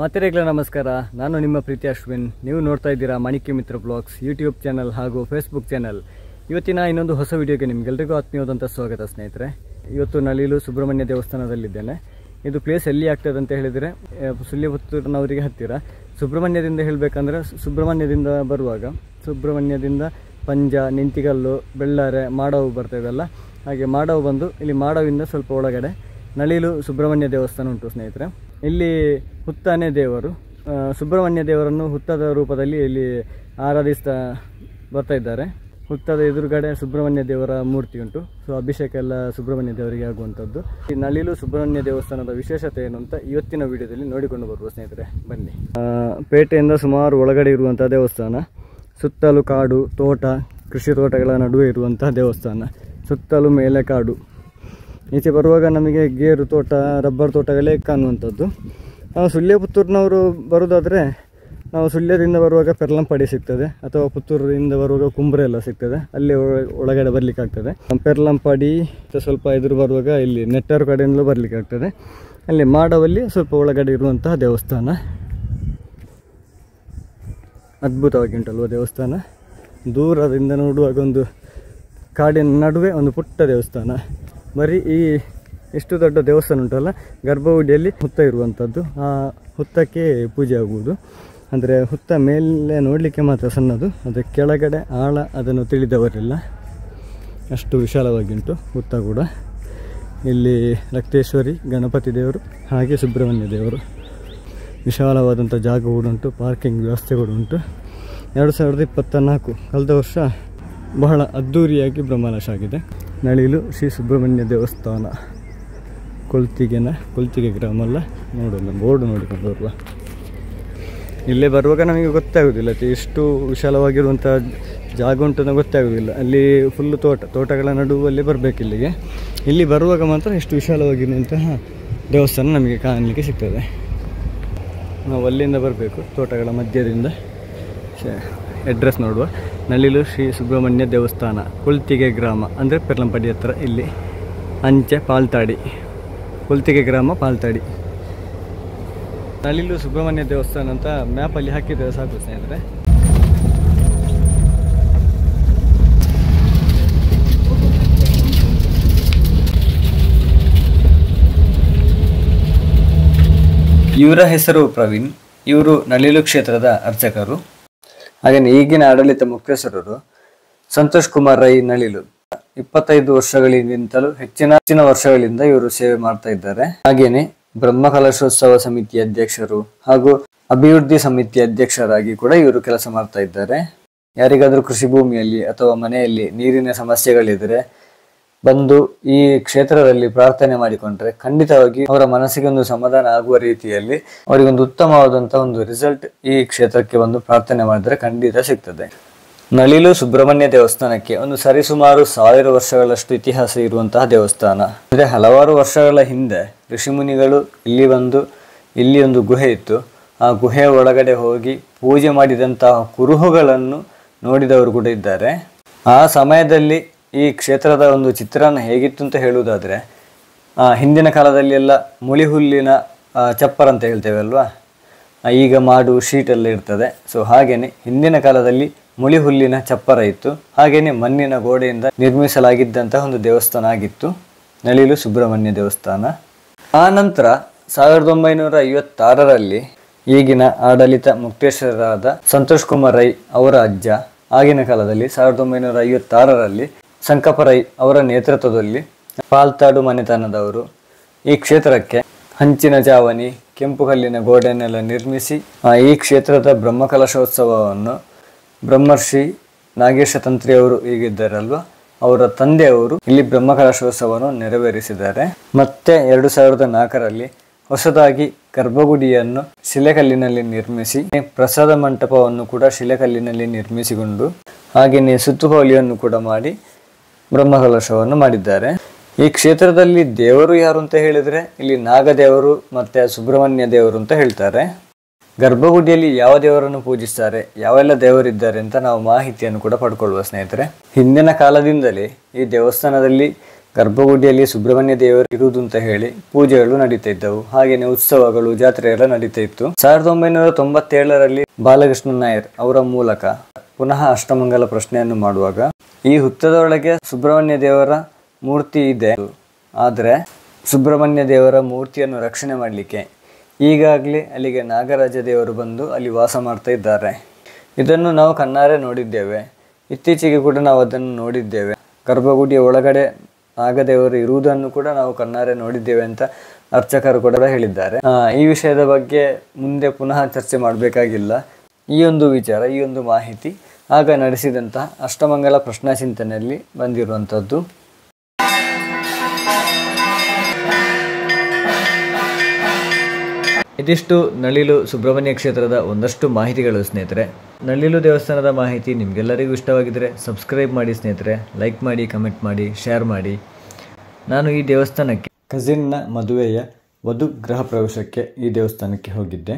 ಮಾತೆರೆಗಳ ನಮಸ್ಕಾರ. ನಾನು ನಿಮ್ಮ ಪ್ರೀತಿ ಅಶ್ವಿನ್. ನೀವು ನೋಡ್ತಾ ಇದ್ದೀರಾ ಮಾಣಿಕ್ಯ ಮಿತ್ರ ಬ್ಲಾಗ್ಸ್ ಯೂಟ್ಯೂಬ್ ಚಾನಲ್ ಹಾಗೂ ಫೇಸ್ಬುಕ್ ಚಾನಲ್. ಇವತ್ತಿನ ಇನ್ನೊಂದು ಹೊಸ ವಿಡಿಯೋಗೆ ನಿಮಗೆಲ್ಲರಿಗೂ ಆತ್ಮೀಯವಾದಂಥ ಸ್ವಾಗತ ಸ್ನೇಹಿತರೆ. ಇವತ್ತು ನಳಿಲು ಸುಬ್ರಹ್ಮಣ್ಯ ದೇವಸ್ಥಾನದಲ್ಲಿದ್ದೇನೆ. ಇದು ಪ್ಲೇಸ್ ಎಲ್ಲಿ ಆಗ್ತದೆ ಅಂತ ಹೇಳಿದರೆ ಸುಳ್ಯಪುತ್ತೂರಿನವರಿಗೆ ಹತ್ತಿರ. ಸುಬ್ರಹ್ಮಣ್ಯದಿಂದ ಹೇಳಬೇಕಂದ್ರೆ ಸುಬ್ರಹ್ಮಣ್ಯದಿಂದ ಬರುವಾಗ ಸುಬ್ರಹ್ಮಣ್ಯದಿಂದ ಪಂಜ, ನಿಂತಿಗಲ್ಲು, ಬೆಳ್ಳಾರೆ, ಮಾಡಾವು ಬರ್ತಾಯಿದೆಲ್ಲ. ಹಾಗೆ ಮಾಡಾವು ಬಂದು ಇಲ್ಲಿ ಮಾಡಾವಿಂದ ಸ್ವಲ್ಪ ಒಳಗಡೆ ನಳಿಲು ಸುಬ್ರಹ್ಮಣ್ಯ ದೇವಸ್ಥಾನ ಉಂಟು ಸ್ನೇಹಿತರೆ. ಇಲ್ಲಿ ಹುತ್ತಾನೇ ದೇವರು. ಸುಬ್ರಹ್ಮಣ್ಯ ದೇವರನ್ನು ಹುತ್ತದ ರೂಪದಲ್ಲಿ ಇಲ್ಲಿ ಆರಾಧಿಸ್ತಾ ಬರ್ತಾ ಇದ್ದಾರೆ. ಹುತ್ತದ ಎದುರುಗಡೆ ಸುಬ್ರಹ್ಮಣ್ಯ ದೇವರ ಮೂರ್ತಿ ಉಂಟು. ಸೊ ಅಭಿಷೇಕ ಎಲ್ಲ ಸುಬ್ರಹ್ಮಣ್ಯ ದೇವರಿಗೆ ಆಗುವಂಥದ್ದು. ಈ ನಳಿಲು ಸುಬ್ರಹ್ಮಣ್ಯ ದೇವಸ್ಥಾನದ ವಿಶೇಷತೆ ಏನು ಅಂತ ಇವತ್ತಿನ ವಿಡಿಯೋದಲ್ಲಿ ನೋಡಿಕೊಂಡು ಬರುವ ಸ್ನೇಹಿತರೆ, ಬನ್ನಿ. ಪೇಟೆಯಿಂದ ಸುಮಾರು ಒಳಗಡೆ ಇರುವಂಥ ದೇವಸ್ಥಾನ. ಸುತ್ತಲೂ ಕಾಡು, ತೋಟ, ಕೃಷಿ ತೋಟಗಳ ನಡುವೆ ಇರುವಂತಹ ದೇವಸ್ಥಾನ. ಸುತ್ತಲೂ ಮೇಲೆ ಕಾಡು. ಈಚೆ ಬರುವಾಗ ನಮಗೆ ಗೇರು ತೋಟ, ರಬ್ಬರ್ ತೋಟಗಳೇ ಕಾಣುವಂಥದ್ದು. ನಾವು ಸುಳ್ಯಪುತ್ತೂರಿನವರು ಬರೋದಾದರೆ ನಾವು ಸುಳ್ಯದಿಂದ ಬರುವಾಗ ಪೆರ್ಲಂಪಾಡಿ ಸಿಗ್ತದೆ, ಅಥವಾ ಪುತ್ತೂರಿಂದ ಬರುವಾಗ ಕುಂಬ್ರೆ ಎಲ್ಲ ಸಿಗ್ತದೆ. ಅಲ್ಲಿ ಒಳಗಡೆ ಬರಲಿಕ್ಕೆ ಆಗ್ತದೆ. ಪೆರ್ಲಂಪಾಡಿ ಸ್ವಲ್ಪ ಎದುರು ಬರುವಾಗ ಇಲ್ಲಿ ನೆಟ್ಟರು ಕಡೆಯಿಂದಲೂ ಬರಲಿಕ್ಕೆ ಆಗ್ತದೆ. ಅಲ್ಲಿ ಮಾಡವಲ್ಲಿ ಸ್ವಲ್ಪ ಒಳಗಡೆ ಇರುವಂತಹ ದೇವಸ್ಥಾನ. ಅದ್ಭುತವಾಗಿ ಉಂಟಲ್ವ ದೇವಸ್ಥಾನ. ದೂರದಿಂದ ನೋಡುವಾಗ ಒಂದು ಕಾಡಿನ ನಡುವೆ ಒಂದು ಪುಟ್ಟ ದೇವಸ್ಥಾನ. ಬರೀ ಈ ಎಷ್ಟು ದೊಡ್ಡ ದೇವಸ್ಥಾನ ಉಂಟಲ್ಲ, ಗರ್ಭಗುಡಿಯಲ್ಲಿ ಹುತ್ತ ಇರುವಂಥದ್ದು. ಆ ಹುತ್ತಕ್ಕೆ ಪೂಜೆ ಆಗುವುದು. ಅಂದರೆ ಹುತ್ತ ಮೇಲೆ ನೋಡಲಿಕ್ಕೆ ಮಾತ್ರ ಸಣ್ಣದು, ಅದು ಕೆಳಗಡೆ ಆಳ ಅದನ್ನು ತಿಳಿದವರಿಲ್ಲ, ಅಷ್ಟು ವಿಶಾಲವಾಗಿ ಉಂಟು ಹುತ್ತ ಕೂಡ. ಇಲ್ಲಿ ರಕ್ತೇಶ್ವರಿ, ಗಣಪತಿ ದೇವರು, ಹಾಗೆ ಸುಬ್ರಹ್ಮಣ್ಯ ದೇವರು. ವಿಶಾಲವಾದಂಥ ಜಾಗ ಕೂಡ ಉಂಟು, ಪಾರ್ಕಿಂಗ್ ವ್ಯವಸ್ಥೆ ಕೂಡ ಉಂಟು. 2024 ಕಳೆದ ವರ್ಷ ಬಹಳ ಅದ್ಧೂರಿಯಾಗಿ ಬ್ರಹ್ಮನಾಶ ಆಗಿದೆ. ನಳಿಲು ಶ್ರೀ ಸುಬ್ರಹ್ಮಣ್ಯ ದೇವಸ್ಥಾನ, ಕೊಳ್ತಿಗೆ ಗ್ರಾಮ ಅಲ್ಲ. ನೋಡೋಣ, ಬೋರ್ಡ್ ನೋಡಿಕೊಂಡು ಬರುವ. ಇಲ್ಲೇ ಬರುವಾಗ ನಮಗೆ ಗೊತ್ತಾಗೋದಿಲ್ಲ ಎಷ್ಟು ವಿಶಾಲವಾಗಿರುವಂಥ ಜಾಗ ಉಂಟು ಗೊತ್ತಾಗೋದಿಲ್ಲ. ಅಲ್ಲಿ ಫುಲ್ಲು ತೋಟಗಳ ನಡುವಲ್ಲಿ ಬರಬೇಕು ಇಲ್ಲಿಗೆ. ಇಲ್ಲಿ ಬರುವಾಗ ಮಾತ್ರ ಎಷ್ಟು ವಿಶಾಲವಾಗಿರುವಂತಹ ದೇವಸ್ಥಾನ ನಮಗೆ ಕಾಣಲಿಕ್ಕೆ ಸಿಗ್ತದೆ. ನಾವು ಅಲ್ಲಿಂದ ಬರಬೇಕು, ತೋಟಗಳ ಮಧ್ಯದಿಂದ. ಅಡ್ರೆಸ್ ನೋಡುವ, ನಳಿಲು ಶ್ರೀ ಸುಬ್ರಹ್ಮಣ್ಯ ದೇವಸ್ಥಾನ, ಕೊಳ್ತಿಗೆ ಗ್ರಾಮ, ಅಂದರೆ ಪೆರ್ಲಂಪಾಡಿ ಹತ್ರ. ಇಲ್ಲಿ ಅಂಚೆ ಪಾಲ್ತಾಡಿ, ಕೊಳ್ತಿಗೆ ಗ್ರಾಮ ಪಾಲ್ತಾಡಿ. ನಳಿಲು ಸುಬ್ರಹ್ಮಣ್ಯ ದೇವಸ್ಥಾನ ಅಂತ ಮ್ಯಾಪಲ್ಲಿ ಹಾಕಿದರೆ ಸಾಕು ಸ್ನೇಹಿತರೆ. ಇವರ ಹೆಸರು ಪ್ರವೀಣ್. ಇವರು ನಳಿಲು ಕ್ಷೇತ್ರದ ಅರ್ಚಕರು. ಹಾಗೆಯೇ ಈಗಿನ ಆಡಳಿತ ಮುಖ್ಯಸ್ಥರು ಸಂತೋಷ್ ಕುಮಾರ್ ರೈ ನಳಿಲು. 25 ವರ್ಷಗಳಿಗಿಂತಲೂ ಹೆಚ್ಚಿನ ವರ್ಷಗಳಿಂದ ಇವರು ಸೇವೆ ಮಾಡ್ತಾ ಇದ್ದಾರೆ. ಹಾಗೇನೆ ಬ್ರಹ್ಮಕಲಶೋತ್ಸವ ಸಮಿತಿ ಅಧ್ಯಕ್ಷರು ಹಾಗೂ ಅಭಿವೃದ್ಧಿ ಸಮಿತಿ ಅಧ್ಯಕ್ಷರಾಗಿ ಕೂಡ ಇವರು ಕೆಲಸ ಮಾಡ್ತಾ ಇದ್ದಾರೆ. ಯಾರಿಗಾದ್ರೂ ಕೃಷಿ ಭೂಮಿಯಲ್ಲಿ ಅಥವಾ ಮನೆಯಲ್ಲಿ ನೀರಿನ ಸಮಸ್ಯೆಗಳಿದ್ರೆ ಬಂದು ಈ ಕ್ಷೇತ್ರದಲ್ಲಿ ಪ್ರಾರ್ಥನೆ ಮಾಡಿಕೊಂಡ್ರೆ ಖಂಡಿತವಾಗಿ ಅವರ ಮನಸ್ಸಿಗೆ ಒಂದು ಸಮಾಧಾನ ಆಗುವ ರೀತಿಯಲ್ಲಿ ಅವರಿಗೊಂದು ಉತ್ತಮವಾದಂತಹ ಒಂದು ರಿಸಲ್ಟ್ ಈ ಕ್ಷೇತ್ರಕ್ಕೆ ಬಂದು ಪ್ರಾರ್ಥನೆ ಮಾಡಿದ್ರೆ ಖಂಡಿತ ಸಿಗ್ತದೆ. ನಳಿಲು ಸುಬ್ರಹ್ಮಣ್ಯ ದೇವಸ್ಥಾನಕ್ಕೆ ಒಂದು ಸರಿಸುಮಾರು 1000 ವರ್ಷಗಳಷ್ಟು ಇತಿಹಾಸ ಇರುವಂತಹ ದೇವಸ್ಥಾನ. ಅಂದ್ರೆ ಹಲವಾರು ವರ್ಷಗಳ ಹಿಂದೆ ಋಷಿಮುನಿಗಳು ಇಲ್ಲಿ ಬಂದು, ಇಲ್ಲಿ ಒಂದು ಗುಹೆ ಇತ್ತು, ಆ ಗುಹೆಯ ಒಳಗಡೆ ಹೋಗಿ ಪೂಜೆ ಮಾಡಿದಂತಹ ಕುರುಹುಗಳನ್ನು ನೋಡಿದವರು ಕೂಡ ಇದ್ದಾರೆ. ಆ ಸಮಯದಲ್ಲಿ ಈ ಕ್ಷೇತ್ರದ ಒಂದು ಚಿತ್ರಣ ಹೇಗಿತ್ತು ಅಂತ ಹೇಳುವುದಾದರೆ, ಹಿಂದಿನ ಕಾಲದಲ್ಲಿ ಎಲ್ಲ ಮುಳಿ ಹುಲ್ಲಿನ ಚಪ್ಪರ ಅಂತ ಹೇಳ್ತೇವೆ ಅಲ್ವಾ, ಈಗ ಮಾಡು ಶೀಟೆಲ್ಲ ಇರ್ತದೆ. ಸೊ ಹಾಗೇನೆ ಹಿಂದಿನ ಕಾಲದಲ್ಲಿ ಮುಳಿ ಹುಲ್ಲಿನ ಚಪ್ಪರ ಇತ್ತು. ಹಾಗೇನೆ ಮಣ್ಣಿನ ಗೋಡೆಯಿಂದ ನಿರ್ಮಿಸಲಾಗಿದ್ದಂತಹ ಒಂದು ದೇವಸ್ಥಾನ ಆಗಿತ್ತು ನಳಿಲು ಸುಬ್ರಹ್ಮಣ್ಯ ದೇವಸ್ಥಾನ. ಆ ನಂತರ 1956ರಲ್ಲಿ ಈಗಿನ ಆಡಳಿತ ಮುಖ್ಯಸ್ಥರಾದ ಸಂತೋಷ್ ಕುಮಾರ್ ರೈ ಅವರ ಅಜ್ಜ, ಆಗಿನ ಕಾಲದಲ್ಲಿ 1956ರಲ್ಲಿ ಸಂಕಪ್ಪ ರೈ ಅವರ ನೇತೃತ್ವದಲ್ಲಿ ಪಾಲ್ತಾಡು ಮನೆತನದವರು ಈ ಕ್ಷೇತ್ರಕ್ಕೆ ಹಂಚಿನ ಚಾವಣಿ, ಕೆಂಪು ಕಲ್ಲಿನ ಗೋಡೆಯನ್ನೆಲ್ಲ ನಿರ್ಮಿಸಿ ಈ ಕ್ಷೇತ್ರದ ಬ್ರಹ್ಮಕಲಶೋತ್ಸವವನ್ನು ಬ್ರಹ್ಮರ್ಷಿ ನಾಗೇಶ ತಂತ್ರಿಯವರು ಈಗಿದ್ದಾರಲ್ವ, ಅವರ ತಂದೆಯವರು ಇಲ್ಲಿ ಬ್ರಹ್ಮಕಲಶೋತ್ಸವವನ್ನು ನೆರವೇರಿಸಿದ್ದಾರೆ. ಮತ್ತೆ 2004ರಲ್ಲಿ ಹೊಸದಾಗಿ ಗರ್ಭಗುಡಿಯನ್ನು ಶಿಲೆಕಲ್ಲಿನಲ್ಲಿ ನಿರ್ಮಿಸಿ, ಪ್ರಸಾದ ಮಂಟಪವನ್ನು ಕೂಡ ಶಿಲೆಕಲ್ಲಿನಲ್ಲಿ ನಿರ್ಮಿಸಿಕೊಂಡು, ಹಾಗೆಯೇ ಸುತ್ತುಹೋಳಿಯನ್ನು ಕೂಡ ಮಾಡಿ ಬ್ರಹ್ಮಕಲಶವನ್ನು ಮಾಡಿದ್ದಾರೆ. ಈ ಕ್ಷೇತ್ರದಲ್ಲಿ ದೇವರು ಯಾರು ಅಂತ ಹೇಳಿದ್ರೆ ಇಲ್ಲಿ ನಾಗದೇವರು ಮತ್ತೆ ಸುಬ್ರಹ್ಮಣ್ಯ ದೇವರು ಅಂತ ಹೇಳ್ತಾರೆ. ಗರ್ಭಗುಡಿಯಲ್ಲಿ ಯಾವ ದೇವರನ್ನು ಪೂಜಿಸ್ತಾರೆ, ಯಾವೆಲ್ಲ ದೇವರಿದ್ದಾರೆ ಅಂತ ನಾವು ಮಾಹಿತಿಯನ್ನು ಕೂಡ ಪಡ್ಕೊಳ್ಳುವ ಸ್ನೇಹಿತರೆ. ಹಿಂದಿನ ಕಾಲದಿಂದಲೇ ಈ ದೇವಸ್ಥಾನದಲ್ಲಿ ಗರ್ಭಗುಡಿಯಲ್ಲಿ ಸುಬ್ರಹ್ಮಣ್ಯ ದೇವರು ಇರುವುದು ಅಂತ ಹೇಳಿ ಪೂಜೆಗಳು ನಡೀತಾ ಇದ್ದವು. ಹಾಗೇನೆ ಉತ್ಸವಗಳು, ಜಾತ್ರೆ ಎಲ್ಲ ನಡೀತಾ ಇತ್ತು. 1997ರಲ್ಲಿ ಬಾಲಕೃಷ್ಣ ನಾಯರ್ ಅವರ ಮೂಲಕ ಪುನಃ ಅಷ್ಟಮಂಗಲ ಪ್ರಶ್ನೆಯನ್ನು ಮಾಡುವಾಗ ಈ ಹುತ್ತದೊಳಗೆ ಸುಬ್ರಹ್ಮಣ್ಯ ದೇವರ ಮೂರ್ತಿ ಇದೆ, ಆದರೆ ಸುಬ್ರಹ್ಮಣ್ಯ ದೇವರ ಮೂರ್ತಿಯನ್ನು ರಕ್ಷಣೆ ಮಾಡಲಿಕ್ಕೆ ಈಗಾಗಲೇ ಅಲ್ಲಿಗೆ ನಾಗರಾಜ ದೇವರು ಬಂದು ಅಲ್ಲಿ ವಾಸ ಮಾಡ್ತಾ ಇದ್ದಾರೆ. ಇದನ್ನು ನಾವು ಕಣ್ಣಾರೆ ನೋಡಿದ್ದೇವೆ. ಇತ್ತೀಚೆಗೆ ಕೂಡ ನಾವು ಅದನ್ನು ನೋಡಿದ್ದೇವೆ. ಗರ್ಭಗುಡಿಯ ಒಳಗಡೆ ನಾಗದೇವರು ಇರುವುದನ್ನು ಕೂಡ ನಾವು ಕಣ್ಣಾರೆ ನೋಡಿದ್ದೇವೆ ಅಂತ ಅರ್ಚಕರು ಕೂಡ ಹೇಳಿದ್ದಾರೆ. ಈ ವಿಷಯದ ಬಗ್ಗೆ ಮುಂದೆ ಪುನಃ ಚರ್ಚೆ ಮಾಡಬೇಕಾಗಿಲ್ಲ. ಈ ಒಂದು ವಿಚಾರ, ಈ ಒಂದು ಮಾಹಿತಿ ಆಗ ನಡೆಸಿದಂತಹ ಅಷ್ಟಮಂಗಲ ಪ್ರಶ್ನಾ ಚಿಂತನೆಯಲ್ಲಿ ಬಂದಿರುವಂಥದ್ದು. ಇದಿಷ್ಟು ನಳಿಲು ಸುಬ್ರಹ್ಮಣ್ಯ ಕ್ಷೇತ್ರದ ಒಂದಷ್ಟು ಮಾಹಿತಿಗಳು ಸ್ನೇಹಿತರೆ. ನಳಿಲು ದೇವಸ್ಥಾನದ ಮಾಹಿತಿ ನಿಮಗೆಲ್ಲರಿಗೂ ಇಷ್ಟವಾಗಿದ್ದರೆ ಸಬ್ಸ್ಕ್ರೈಬ್ ಮಾಡಿ ಸ್ನೇಹಿತರೆ, ಲೈಕ್ ಮಾಡಿ, ಕಮೆಂಟ್ ಮಾಡಿ, ಶೇರ್ ಮಾಡಿ. ನಾನು ಈ ದೇವಸ್ಥಾನಕ್ಕೆ ಕಸಿನ್ನ ಮದುವೆಯ ವಧು ಗೃಹ ಪ್ರವೇಶಕ್ಕೆ ಈ ದೇವಸ್ಥಾನಕ್ಕೆ ಹೋಗಿದ್ದೆ.